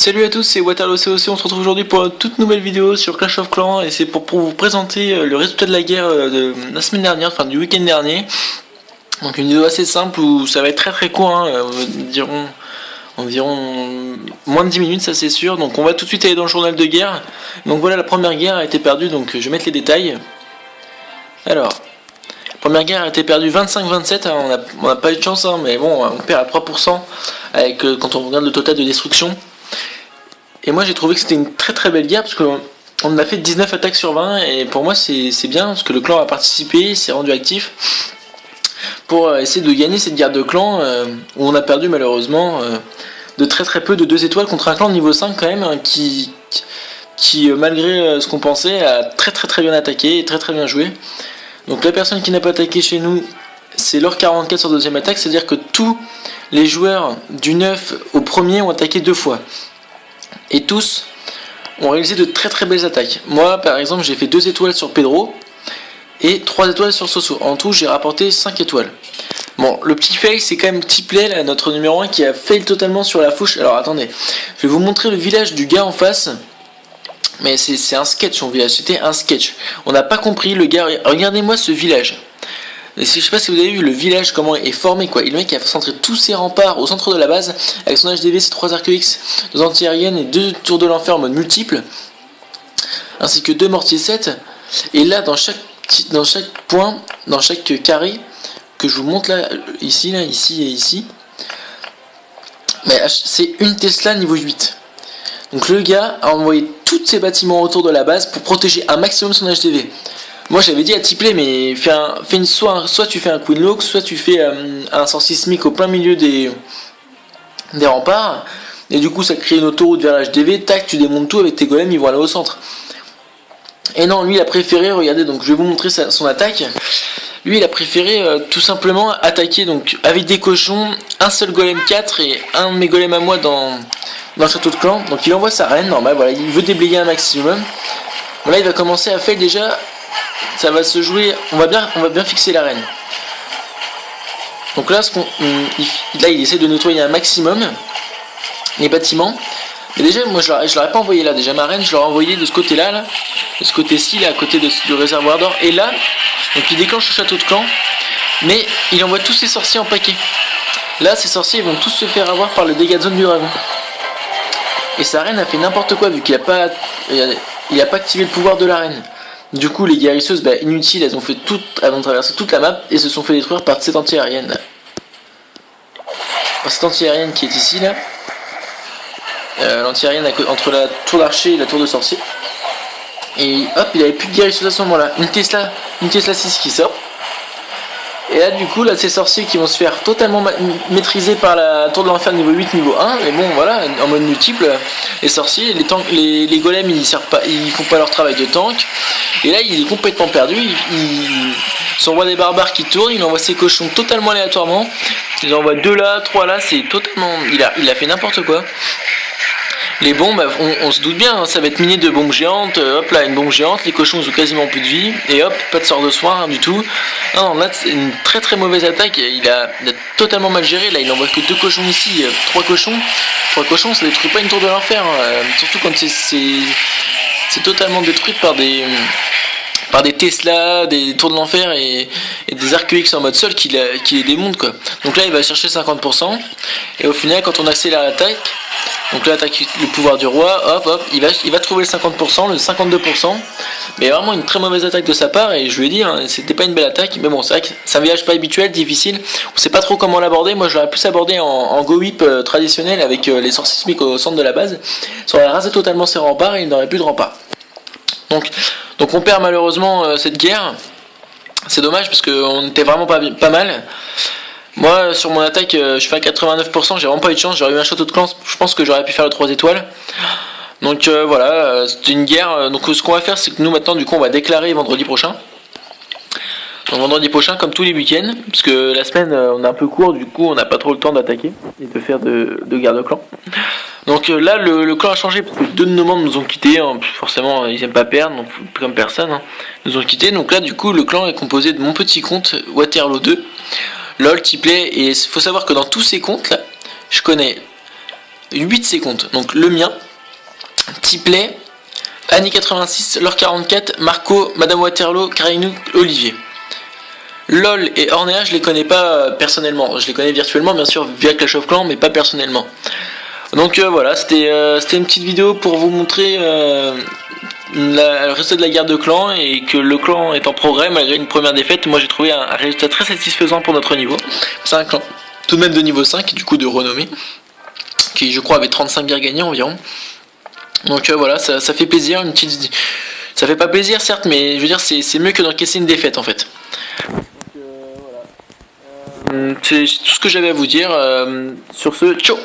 Salut à tous, c'est Waterloo COC, on se retrouve aujourd'hui pour une toute nouvelle vidéo sur Clash of Clans et c'est pour vous présenter le résultat de la guerre de la semaine dernière, enfin du week-end dernier. Donc une vidéo assez simple où ça va être très court, environ moins de 10 minutes, ça c'est sûr. Donc on va tout de suite aller dans le journal de guerre. Donc voilà, la première guerre a été perdue, donc je vais mettre les détails. Alors, la première guerre a été perdue 25-27, hein, on n'a pas eu de chance, hein, mais bon, on perd à 3% avec, quand on regarde le total de destruction. Et moi j'ai trouvé que c'était une très belle guerre parce qu'on a fait 19 attaques sur 20 et pour moi c'est bien parce que le clan a participé, s'est rendu actif pour essayer de gagner cette guerre de clan où on a perdu malheureusement de très peu, de 2 étoiles contre un clan de niveau 5 quand même, hein, qui malgré ce qu'on pensait a très bien attaqué et très bien joué. Donc la personne qui n'a pas attaqué chez nous, c'est l'or 44 sur deuxième attaque, c'est à dire que tous les joueurs du 9 au premier ont attaqué 2 fois. Et tous ont réalisé de très belles attaques. Moi par exemple j'ai fait 2 étoiles sur Pedro et 3 étoiles sur Soso. En tout j'ai rapporté 5 étoiles. Bon, le petit fail c'est quand même Tipley, là, notre numéro 1 qui a fail totalement sur la fouche. Alors attendez, je vais vous montrer le village du gars en face. Mais c'est un sketch son village, c'était un sketch. On n'a pas compris le gars, regardez-moi ce village. Et je sais pas si vous avez vu le village comment est formé quoi. Et le mec a centré tous ses remparts au centre de la base avec son HDV, ses 3 arcs X, 2 anti-aériennes et 2 tours de l'enfer en mode multiple, ainsi que 2 mortiers 7. Et là dans chaque point, dans chaque carré que je vous montre là, ici et ici, c'est une Tesla niveau 8. Donc le gars a envoyé tous ses bâtiments autour de la base pour protéger un maximum son HDV. Moi j'avais dit à Tipley, mais soit tu fais un Queen Lock, soit tu fais un sort sismique au plein milieu des remparts, et du coup ça crée une autoroute vers l'HDV, tac, tu démontes tout avec tes golems, ils vont aller au centre. Et non, lui il a préféré, regardez, donc je vais vous montrer son attaque. Lui il a préféré tout simplement attaquer donc avec des cochons, un seul golem 4 et un de mes golems à moi dans le château de clan. Donc il envoie sa reine, normal, voilà, il veut déblayer un maximum. Bon, là il va commencer à faire déjà. Ça va se jouer, on va bien fixer la reine. Donc là, il essaie de nettoyer un maximum les bâtiments. Mais déjà, moi je l'aurais pas envoyé là. Déjà ma reine, je l'aurais envoyé de ce côté-là, de ce côté-ci, là, à côté du réservoir d'or. Et là, donc il déclenche le château de clan, mais il envoie tous ses sorciers en paquet. Là, ces sorciers ils vont tous se faire avoir par le dégât de zone du dragon. Et sa reine a fait n'importe quoi vu qu'il n'a pas activé le pouvoir de la reine. Du coup les guérisseuses inutiles, elles ont traversé toute la map et se sont fait détruire par cette anti-aérienne là. Par cette anti-aérienne qui est ici là. L'anti-aérienne entre la tour d'archer et la tour de sorcier. Et hop, il avait plus de guérisseuses à ce moment là. Une Tesla 6 qui sort. Et là du coup là ces sorciers qui vont se faire totalement maîtriser par la tour de l'enfer niveau 8, niveau 1. Mais bon voilà, en mode multiple, les sorciers, les golems ils font pas leur travail de tank. Et là il est complètement perdu, son roi des barbares qui tourne, il envoie ses cochons totalement aléatoirement. Il envoie 2 là, 3 là, c'est totalement. Il a fait n'importe quoi. Les bombes, on se doute bien, hein, ça va être miné de bombes géantes, hop là, une bombe géante, les cochons ont quasiment plus de vie, et hop, pas de sort de soin, rien du tout. Non, là c'est une très mauvaise attaque, il a totalement mal géré, là il envoie que 2 cochons ici, 3 cochons, ça détruit pas une tour de l'enfer, hein, surtout quand c'est totalement détruit par des Tesla, des tours de l'enfer et des arcs X en mode sol qui les démontent quoi. Donc là il va chercher 50%, et au final quand on accélère l'attaque, donc là attaque le pouvoir du roi, hop, il va trouver le 50%, le 52%, mais vraiment une très mauvaise attaque de sa part, et je lui ai dit, hein, c'était pas une belle attaque, mais bon c'est vrai que c'est un village pas habituel, difficile, on sait pas trop comment l'aborder. Moi j'aurais plus abordé en go whip traditionnel avec les sorts sismiques au centre de la base, ça aurait rasé totalement ses remparts et il n'aurait plus de remparts. Donc on perd malheureusement cette guerre, c'est dommage parce qu'on était vraiment pas mal. Moi sur mon attaque je fais à 89%, j'ai vraiment pas eu de chance, j'aurais eu un château de clan, je pense que j'aurais pu faire le 3 étoiles. Donc voilà, c'était une guerre, donc ce qu'on va faire c'est que nous maintenant du coup on va déclarer vendredi prochain. Donc vendredi prochain comme tous les week-ends, parce que la semaine on est un peu court, du coup on n'a pas trop le temps d'attaquer et de faire de guerre de clan. Donc là le clan a changé parce que 2 de nos membres nous ont quittés, hein. Forcément ils aiment pas perdre, donc comme personne, hein, nous ont quittés. Donc là du coup le clan est composé de mon petit compte Waterloo 2, LOL, Tipley, et il faut savoir que dans tous ces comptes là, je connais 8 c'est compte. Donc le mien, Tipley, Annie86, Laure44, Marco, Madame Waterloo, Karinou, Olivier. LOL et Ornea, je les connais pas personnellement. Je les connais virtuellement, bien sûr, via Clash of Clans, mais pas personnellement. Donc voilà, c'était une petite vidéo pour vous montrer le résultat de la guerre de clans et que le clan est en progrès malgré une première défaite. Moi j'ai trouvé un résultat très satisfaisant pour notre niveau. C'est un clan tout de même de niveau 5, du coup de renommée, qui je crois avait 35 guerres gagnées environ. Donc voilà, ça fait plaisir, une petite... Ça fait pas plaisir certes, mais je veux dire c'est mieux que d'encaisser une défaite en fait. C'est tout ce que j'avais à vous dire. Sur ce, ciao.